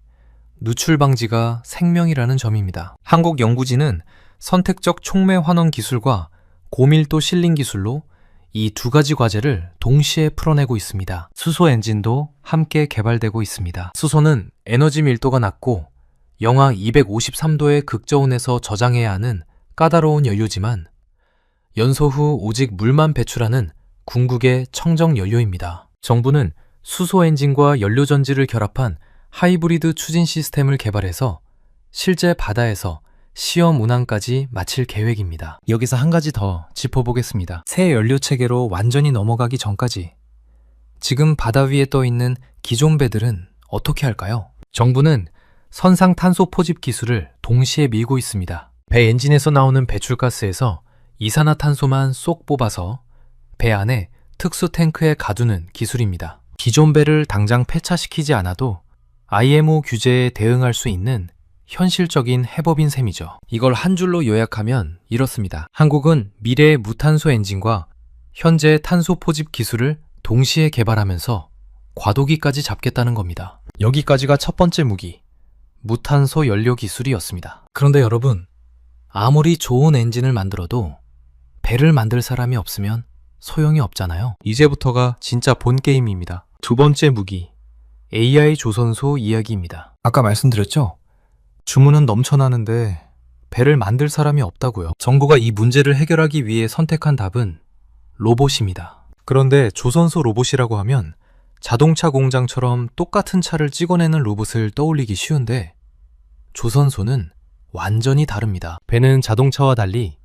누출 방지가 생명이라는 점입니다. 한국 연구진은 선택적 촉매 환원 기술과 고밀도 실링 기술로 이 두 가지 과제를 동시에 풀어내고 있습니다. 수소 엔진도 함께 개발되고 있습니다. 수소는 에너지 밀도가 낮고 영하 253도의 극저온에서 저장해야 하는 까다로운 연료지만 연소 후 오직 물만 배출하는 궁극의 청정 연료입니다. 정부는 수소 엔진과 연료 전지를 결합한 하이브리드 추진 시스템을 개발해서 실제 바다에서 시험 운항까지 마칠 계획입니다. 여기서 한 가지 더 짚어보겠습니다. 새 연료 체계로 완전히 넘어가기 전까지 지금 바다 위에 떠 있는 기존 배들은 어떻게 할까요? 정부는 선상 탄소 포집 기술을 동시에 밀고 있습니다. 배 엔진에서 나오는 배출가스에서 이산화탄소만 쏙 뽑아서 배 안에 특수 탱크에 가두는 기술입니다. 기존 배를 당장 폐차시키지 않아도 IMO 규제에 대응할 수 있는 현실적인 해법인 셈이죠. 이걸 한 줄로 요약하면 이렇습니다. 한국은 미래의 무탄소 엔진과 현재의 탄소 포집 기술을 동시에 개발하면서 과도기까지 잡겠다는 겁니다. 여기까지가 첫 번째 무기, 무탄소 연료 기술이었습니다. 그런데 여러분, 아무리 좋은 엔진을 만들어도 배를 만들 사람이 없으면 소용이 없잖아요. 이제부터가 진짜 본 게임입니다. 두 번째 무기, AI 조선소 이야기입니다. 아까 말씀드렸죠? 주문은 넘쳐나는데 배를 만들 사람이 없다고요. 정부가 이 문제를 해결하기 위해 선택한 답은 로봇입니다. 그런데 조선소 로봇이라고 하면 자동차 공장처럼 똑같은 차를 찍어내는 로봇을 떠올리기 쉬운데 조선소는 완전히 다릅니다. 배는 자동차와 달리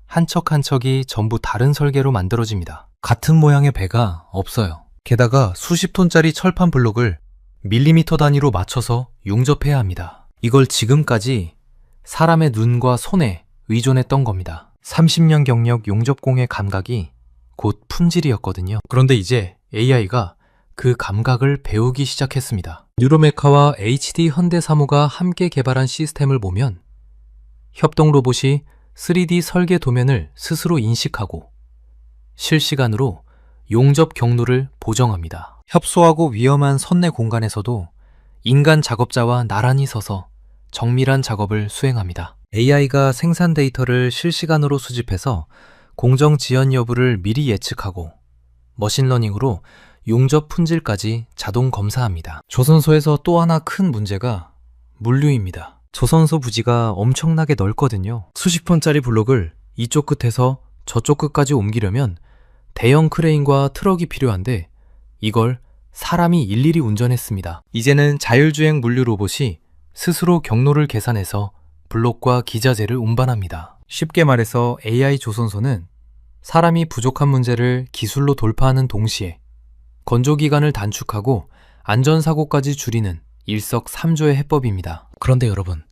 한 척 한 척이 전부 다른 설계로 만들어집니다. 같은 모양의 배가 없어요. 게다가 수십 톤짜리 철판 블록을 밀리미터 단위로 맞춰서 융접해야 합니다. 이걸 지금까지 사람의 눈과 손에 의존했던 겁니다. 30년 경력 용접공의 감각이 곧 품질이었거든요. 그런데 이제 AI가 그 감각을 배우기 시작했습니다. 뉴로메카와 HD 현대사무가 함께 개발한 시스템을 보면 협동 로봇이 3D 설계 도면을 스스로 인식하고 실시간으로 용접 경로를 보정합니다. 협소하고 위험한 선내 공간에서도 인간 작업자와 나란히 서서 정밀한 작업을 수행합니다. AI가 생산 데이터를 실시간으로 수집해서 공정 지연 여부를 미리 예측하고 머신러닝으로 용접 품질까지 자동 검사합니다. 조선소에서 또 하나 큰 문제가 물류입니다. 조선소 부지가 엄청나게 넓거든요. 수십 톤짜리 블록을 이쪽 끝에서 저쪽 끝까지 옮기려면 대형 크레인과 트럭이 필요한데 이걸 사람이 일일이 운전했습니다. 이제는 자율주행 물류 로봇이 스스로 경로를 계산해서 블록과 기자재를 운반합니다. 쉽게 말해서 AI 조선소는 사람이 부족한 문제를 기술로 돌파하는 동시에 건조기간을 단축하고 안전사고까지 줄이는 일석삼조의 해법입니다. 그런데 여러분,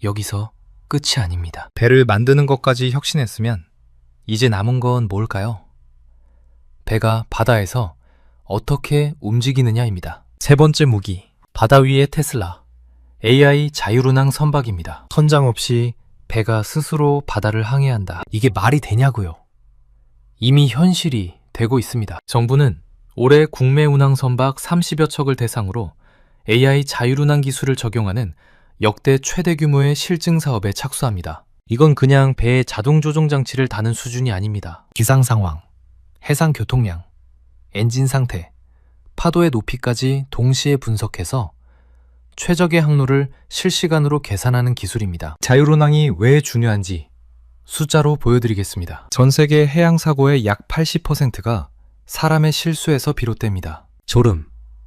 여기서 끝이 아닙니다. 배를 만드는 것까지 혁신했으면 이제 남은 건 뭘까요? 배가 바다에서 어떻게 움직이느냐입니다. 세 번째 무기, 바다 위의 테슬라, AI 자율운항 선박입니다. 선장 없이 배가 스스로 바다를 항해한다. 이게 말이 되냐고요? 이미 현실이 되고 있습니다. 정부는 올해 국내 운항 선박 30여 척을 대상으로 AI 자율운항 기술을 적용하는 역대 최대 규모의 실증 사업에 착수합니다. 이건 그냥 배의 자동 조종 장치를 다는 수준이 아닙니다. 기상 상황, 해상 교통량, 엔진 상태, 파도의 높이까지 동시에 분석해서 최적의 항로를 실시간으로 계산하는 기술입니다. 자율운항이 왜 중요한지 숫자로 보여드리겠습니다. 전 세계 해양 사고의 약 80%가 사람의 실수에서 비롯됩니다. 졸음,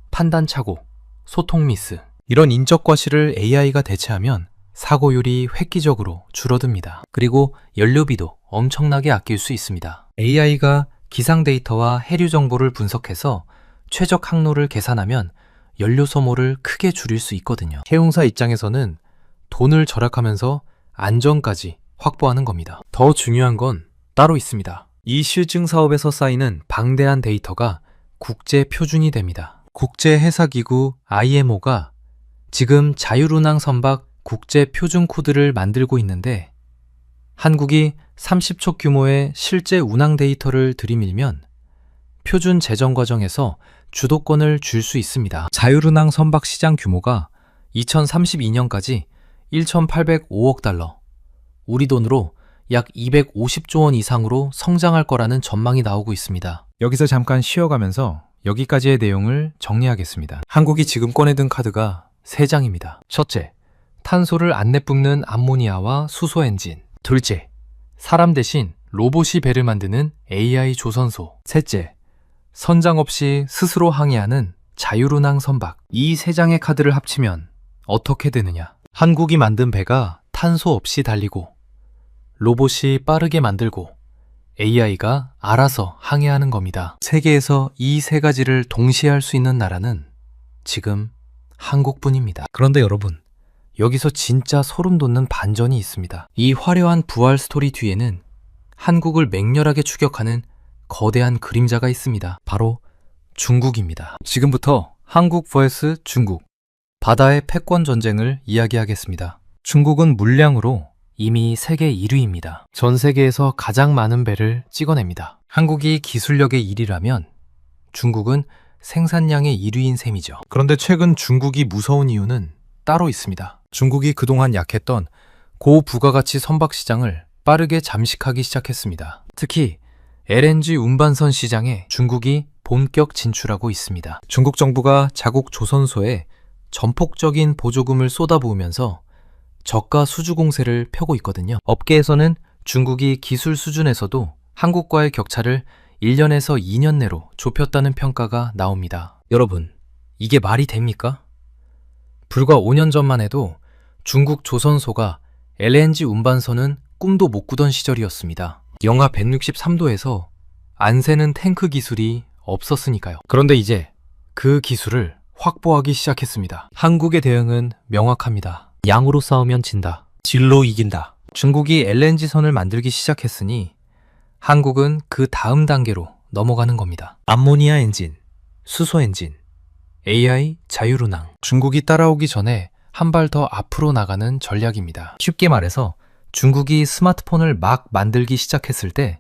판단 착오, 소통 미스, 이런 인적 과실을 AI가 대체하면 사고율이 획기적으로 줄어듭니다. 그리고 연료비도 엄청나게 아낄 수 있습니다. AI가 기상 데이터와 해류 정보를 분석해서 최적 항로를 계산하면 연료 소모를 크게 줄일 수 있거든요. 해운사 입장에서는 돈을 절약하면서 안전까지 확보하는 겁니다. 더 중요한 건 따로 있습니다. 이 실증 사업에서 쌓이는 방대한 데이터가 국제 표준이 됩니다. 국제해사기구 IMO가 지금 자율운항 선박 국제 표준 코드를 만들고 있는데 한국이 30척 규모의 실제 운항 데이터를 들이밀면 표준 제정 과정에서 주도권을 줄 수 있습니다. 자율운항 선박 시장 규모가 2032년까지 1,805억 달러, 우리 돈으로 약 250조 원 이상으로 성장할 거라는 전망이 나오고 있습니다. 여기서 잠깐 쉬어가면서 여기까지의 내용을 정리하겠습니다. 한국이 지금 꺼내든 카드가 3장입니다. 첫째, 탄소를 안 내뿜는 암모니아와 수소 엔진. 둘째, 사람 대신 로봇이 배를 만드는 AI 조선소. 셋째, 선장 없이 스스로 항해하는 자율운항 선박. 이 3장의 카드를 합치면 어떻게 되느냐? 한국이 만든 배가 탄소 없이 달리고 로봇이 빠르게 만들고 AI가 알아서 항해하는 겁니다. 세계에서 이 3가지를 동시에 할 수 있는 나라는 지금 한국뿐입니다. 그런데 여러분, 여기서 진짜 소름 돋는 반전이 있습니다. 이 화려한 부활 스토리 뒤에는 한국을 맹렬하게 추격하는 거대한 그림자가 있습니다. 바로 중국입니다. 지금부터 한국 vs 중국, 바다의 패권 전쟁을 이야기하겠습니다. 중국은 물량으로 이미 세계 1위입니다. 전 세계에서 가장 많은 배를 찍어냅니다. 한국이 기술력의 1위라면 중국은 생산량의 1위인 셈이죠. 그런데 최근 중국이 무서운 이유는 따로 있습니다. 중국이 그동안 약했던 고부가가치 선박 시장을 빠르게 잠식하기 시작했습니다. 특히 LNG 운반선 시장에 중국이 본격 진출하고 있습니다. 중국 정부가 자국 조선소에 전폭적인 보조금을 쏟아부으면서 저가 수주 공세를 펴고 있거든요. 업계에서는 중국이 기술 수준에서도 한국과의 격차를 1년에서 2년 내로 좁혔다는 평가가 나옵니다. 여러분, 이게 말이 됩니까? 불과 5년 전만 해도 중국 조선소가 LNG 운반선은 꿈도 못 꾸던 시절이었습니다. 영하 163도에서 안 새는 탱크 기술이 없었으니까요. 그런데 이제 그 기술을 확보하기 시작했습니다. 한국의 대응은 명확합니다. 양으로 싸우면 진다. 질로 이긴다. 중국이 LNG선을 만들기 시작했으니 한국은 그 다음 단계로 넘어가는 겁니다. 암모니아 엔진, 수소 엔진, AI 자율운항. 중국이 따라오기 전에 한 발 더 앞으로 나가는 전략입니다. 쉽게 말해서 중국이 스마트폰을 막 만들기 시작했을 때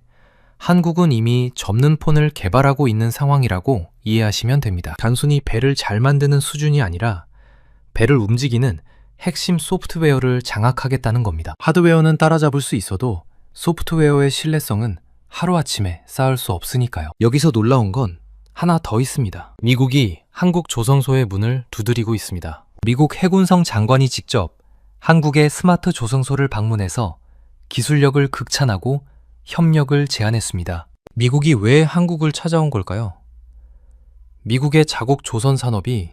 한국은 이미 접는 폰을 개발하고 있는 상황이라고 이해하시면 됩니다. 단순히 배를 잘 만드는 수준이 아니라 배를 움직이는 핵심 소프트웨어를 장악하겠다는 겁니다. 하드웨어는 따라잡을 수 있어도 소프트웨어의 신뢰성은 하루아침에 쌓을 수 없으니까요. 여기서 놀라운 건 하나 더 있습니다. 미국이 한국 조성소의 문을 두드리고 있습니다. 미국 해군성 장관이 직접 한국의 스마트 조성소를 방문해서 기술력을 극찬하고 협력을 제안했습니다. 미국이 왜 한국을 찾아온 걸까요? 미국의 자국 조선 산업이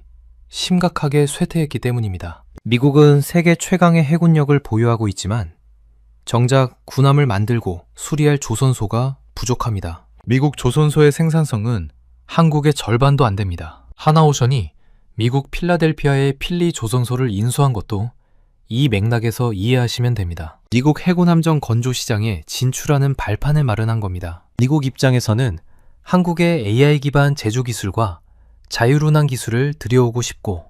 심각하게 쇠퇴했기 때문입니다. 미국은 세계 최강의 해군력을 보유하고 있지만 정작 군함을 만들고 수리할 조선소가 부족합니다. 미국 조선소의 생산성은 한국의 절반도 안 됩니다. 하나오션이 미국 필라델피아의 필리 조선소를 인수한 것도 이 맥락에서 이해하시면 됩니다. 미국 해군 함정 건조 시장에 진출하는 발판을 마련한 겁니다. 미국 입장에서는 한국의 AI 기반 제조 기술과 자율운항 기술을 들여오고 싶고,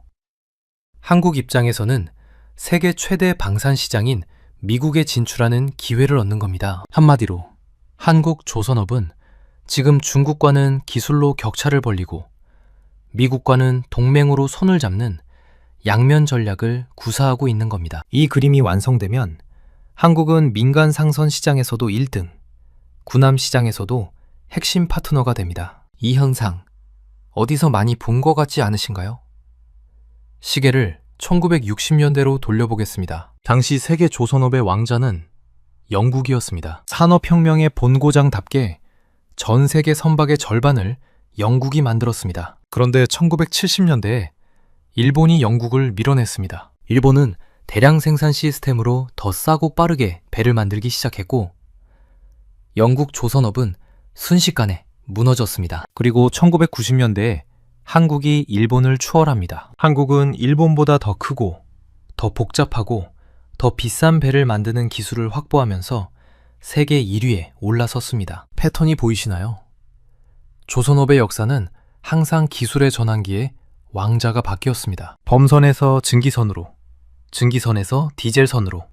한국 입장에서는 세계 최대 방산 시장인 미국에 진출하는 기회를 얻는 겁니다. 한마디로 한국 조선업은 지금 중국과는 기술로 격차를 벌리고 미국과는 동맹으로 손을 잡는 양면 전략을 구사하고 있는 겁니다. 이 그림이 완성되면 한국은 민간 상선 시장에서도 1등, 군함 시장에서도 핵심 파트너가 됩니다. 이 현상 어디서 많이 본 것 같지 않으신가요? 시계를 1960년대로 돌려보겠습니다. 당시 세계 조선업의 왕자는 영국이었습니다. 산업혁명의 본고장답게 전 세계 선박의 절반을 영국이 만들었습니다. 그런데 1970년대에 일본이 영국을 밀어냈습니다. 일본은 대량 생산 시스템으로 더 싸고 빠르게 배를 만들기 시작했고, 영국 조선업은 순식간에 무너졌습니다. 그리고 1990년대에 한국이 일본을 추월합니다. 한국은 일본보다 더 크고 더 복잡하고 더 비싼 배를 만드는 기술을 확보하면서 세계 1위에 올라섰습니다. 패턴이 보이시나요? 조선업의 역사는 항상 기술의 전환기에 왕자가 바뀌었습니다. 범선에서 증기선으로, 증기선에서 디젤선으로,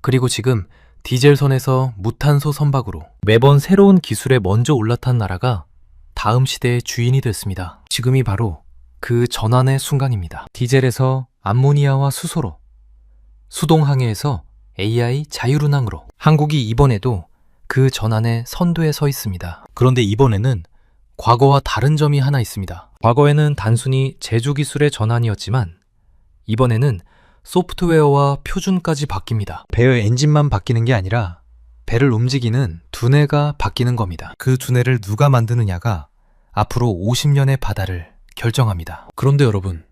그리고 지금 디젤선에서 무탄소 선박으로 매번 새로운 기술에 먼저 올라탄 나라가 다음 시대의 주인이 됐습니다. 지금이 바로 그 전환의 순간입니다. 디젤에서 암모니아와 수소로, 수동항해에서 AI 자율운항으로 한국이 이번에도 그 전환의 선두에 서 있습니다. 그런데 이번에는 과거와 다른 점이 하나 있습니다. 과거에는 단순히 제조 기술의 전환이었지만 이번에는 소프트웨어와 표준까지 바뀝니다. 배의 엔진만 바뀌는 게 아니라 배를 움직이는 두뇌가 바뀌는 겁니다. 그 두뇌를 누가 만드느냐가 앞으로 50년의 바다를 결정합니다. 그런데 여러분,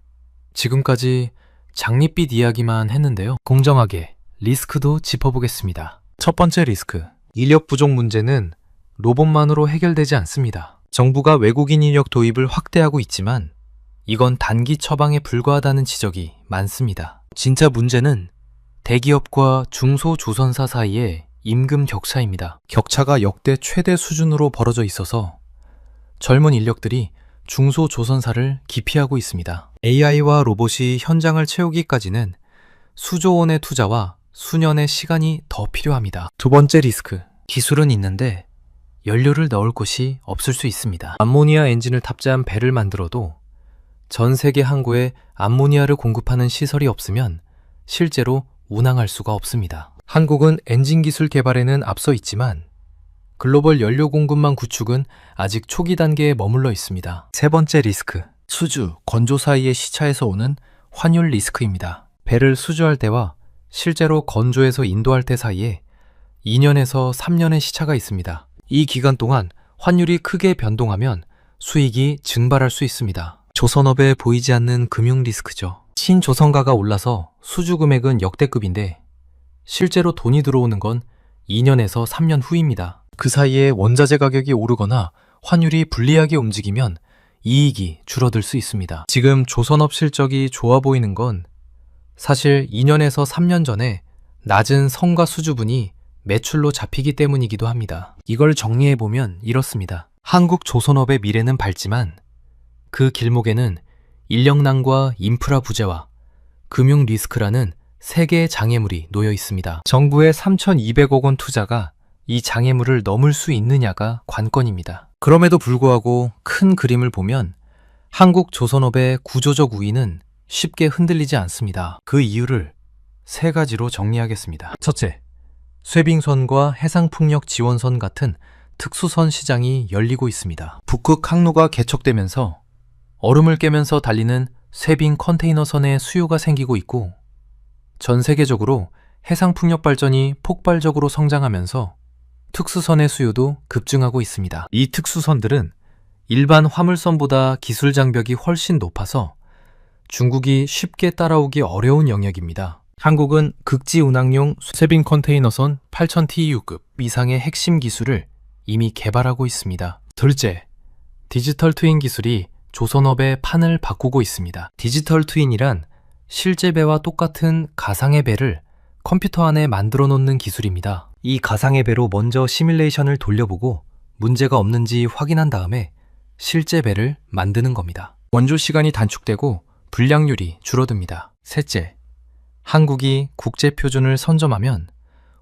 지금까지 장밋빛 이야기만 했는데요. 공정하게 리스크도 짚어보겠습니다. 첫 번째 리스크, 인력 부족 문제는 로봇만으로 해결되지 않습니다. 정부가 외국인 인력 도입을 확대하고 있지만 이건 단기 처방에 불과하다는 지적이 많습니다. 진짜 문제는 대기업과 중소조선사 사이의 임금 격차입니다. 격차가 역대 최대 수준으로 벌어져 있어서 젊은 인력들이 중소조선사를 기피하고 있습니다. AI와 로봇이 현장을 채우기까지는 수조 원의 투자와 수년의 시간이 더 필요합니다. 두 번째 리스크, 기술은 있는데 연료를 넣을 곳이 없을 수 있습니다. 암모니아 엔진을 탑재한 배를 만들어도 전 세계 항구에 암모니아를 공급하는 시설이 없으면 실제로 운항할 수가 없습니다. 한국은 엔진 기술 개발에는 앞서 있지만 글로벌 연료 공급망 구축은 아직 초기 단계에 머물러 있습니다. 세 번째 리스크, 수주, 건조 사이의 시차에서 오는 환율 리스크입니다. 배를 수주할 때와 실제로 건조해서 인도할 때 사이에 2년에서 3년의 시차가 있습니다. 이 기간 동안 환율이 크게 변동하면 수익이 증발할 수 있습니다. 조선업에 보이지 않는 금융 리스크죠. 신조선가가 올라서 수주 금액은 역대급인데 실제로 돈이 들어오는 건 2년에서 3년 후입니다. 그 사이에 원자재 가격이 오르거나 환율이 불리하게 움직이면 이익이 줄어들 수 있습니다. 지금 조선업 실적이 좋아 보이는 건 사실 2년에서 3년 전에 낮은 성과 수주분이 매출로 잡히기 때문이기도 합니다. 이걸 정리해보면 이렇습니다. 한국 조선업의 미래는 밝지만 그 길목에는 인력난과 인프라 부재와 금융 리스크라는 세 개의 장애물이 놓여 있습니다. 정부의 3,200억 원 투자가 이 장애물을 넘을 수 있느냐가 관건입니다. 그럼에도 불구하고 큰 그림을 보면 한국 조선업의 구조적 우위는 쉽게 흔들리지 않습니다. 그 이유를 세 가지로 정리하겠습니다. 첫째, 쇠빙선과 해상풍력 지원선 같은 특수선 시장이 열리고 있습니다. 북극 항로가 개척되면서 얼음을 깨면서 달리는 쇠빙 컨테이너선의 수요가 생기고 있고, 전 세계적으로 해상풍력 발전이 폭발적으로 성장하면서 특수선의 수요도 급증하고 있습니다. 이 특수선들은 일반 화물선보다 기술 장벽이 훨씬 높아서 중국이 쉽게 따라오기 어려운 영역입니다. 한국은 극지 운항용 쇠빙 컨테이너선 8000TEU급 이상의 핵심 기술을 이미 개발하고 있습니다. 둘째, 디지털 트윈 기술이 조선업의 판을 바꾸고 있습니다. 디지털 트윈이란 실제 배와 똑같은 가상의 배를 컴퓨터 안에 만들어 놓는 기술입니다. 이 가상의 배로 먼저 시뮬레이션을 돌려보고 문제가 없는지 확인한 다음에 실제 배를 만드는 겁니다. 원조 시간이 단축되고 불량률이 줄어듭니다. 셋째, 한국이 국제 표준을 선점하면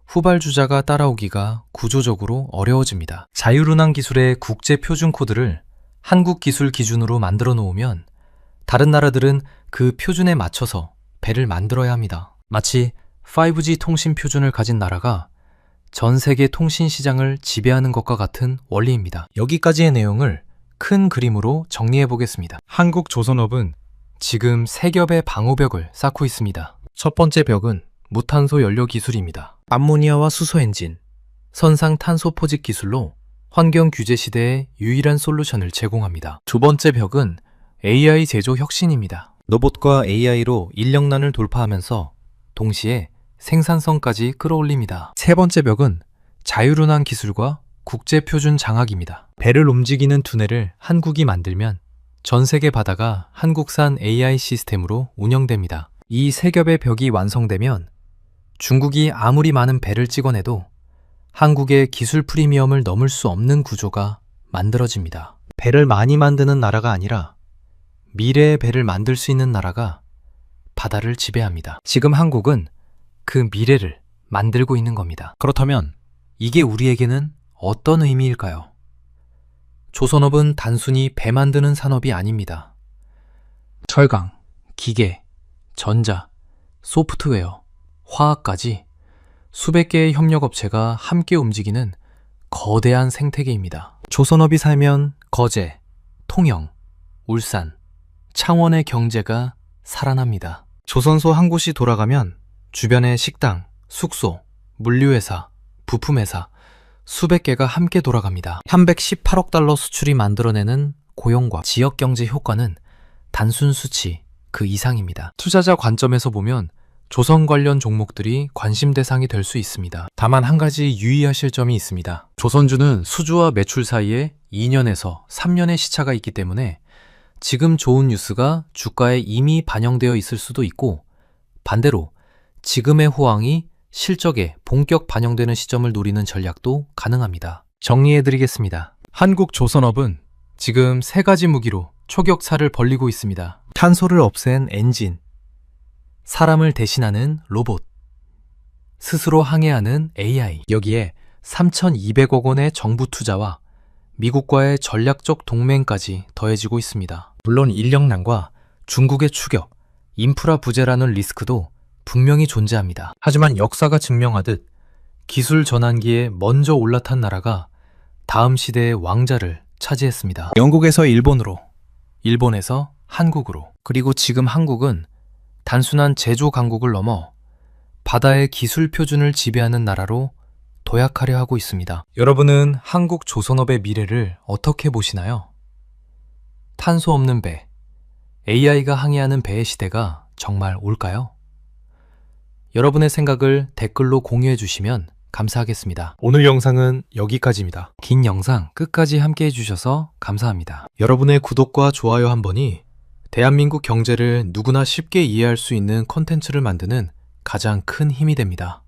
후발주자가 따라오기가 구조적으로 어려워집니다. 자율운항 기술의 국제 표준 코드를 한국 기술 기준으로 만들어 놓으면 다른 나라들은 그 표준에 맞춰서 배를 만들어야 합니다. 마치 5G 통신 표준을 가진 나라가 전 세계 통신 시장을 지배하는 것과 같은 원리입니다. 여기까지의 내용을 큰 그림으로 정리해 보겠습니다. 한국 조선업은 지금 세 겹의 방호벽을 쌓고 있습니다. 첫 번째 벽은 무탄소 연료 기술입니다. 암모니아와 수소 엔진, 선상 탄소 포집 기술로 환경 규제 시대의 유일한 솔루션을 제공합니다. 두 번째 벽은 AI 제조 혁신입니다. 로봇과 AI로 인력난을 돌파하면서 동시에 생산성까지 끌어올립니다. 세 번째 벽은 자율운항 기술과 국제표준 장악입니다. 배를 움직이는 투넬을 한국이 만들면 전 세계 바다가 한국산 AI 시스템으로 운영됩니다. 이 세 겹의 벽이 완성되면 중국이 아무리 많은 배를 찍어내도 한국의 기술 프리미엄을 넘을 수 없는 구조가 만들어집니다. 배를 많이 만드는 나라가 아니라 미래의 배를 만들 수 있는 나라가 바다를 지배합니다. 지금 한국은 그 미래를 만들고 있는 겁니다. 그렇다면 이게 우리에게는 어떤 의미일까요? 조선업은 단순히 배 만드는 산업이 아닙니다. 철강, 기계, 전자, 소프트웨어, 화학까지 수백 개의 협력업체가 함께 움직이는 거대한 생태계입니다. 조선업이 살면 거제, 통영, 울산, 창원의 경제가 살아납니다. 조선소 한 곳이 돌아가면 주변의 식당, 숙소, 물류회사, 부품회사 수백 개가 함께 돌아갑니다. 318억 달러 수출이 만들어내는 고용과 지역경제 효과는 단순 수치 그 이상입니다. 투자자 관점에서 보면 조선 관련 종목들이 관심 대상이 될 수 있습니다. 다만 한 가지 유의하실 점이 있습니다. 조선주는 수주와 매출 사이에 2년에서 3년의 시차가 있기 때문에 지금 좋은 뉴스가 주가에 이미 반영되어 있을 수도 있고, 반대로 지금의 호황이 실적에 본격 반영되는 시점을 노리는 전략도 가능합니다. 정리해드리겠습니다. 한국 조선업은 지금 세 가지 무기로 초격차를 벌리고 있습니다. 탄소를 없앤 엔진, 사람을 대신하는 로봇, 스스로 항해하는 AI. 여기에 3,200억 원의 정부 투자와 미국과의 전략적 동맹까지 더해지고 있습니다. 물론 인력난과 중국의 추격, 인프라 부재라는 리스크도 분명히 존재합니다. 하지만 역사가 증명하듯 기술 전환기에 먼저 올라탄 나라가 다음 시대의 왕자를 차지했습니다. 영국에서 일본으로, 일본에서 한국으로, 그리고 지금 한국은 단순한 제조 강국을 넘어 바다의 기술 표준을 지배하는 나라로 도약하려 하고 있습니다. 여러분은 한국 조선업의 미래를 어떻게 보시나요? 탄소 없는 배, AI가 항해하는 배의 시대가 정말 올까요? 여러분의 생각을 댓글로 공유해 주시면 감사하겠습니다. 오늘 영상은 여기까지입니다. 긴 영상 끝까지 함께 해주셔서 감사합니다. 여러분의 구독과 좋아요 한 번이 대한민국 경제를 누구나 쉽게 이해할 수 있는 콘텐츠를 만드는 가장 큰 힘이 됩니다.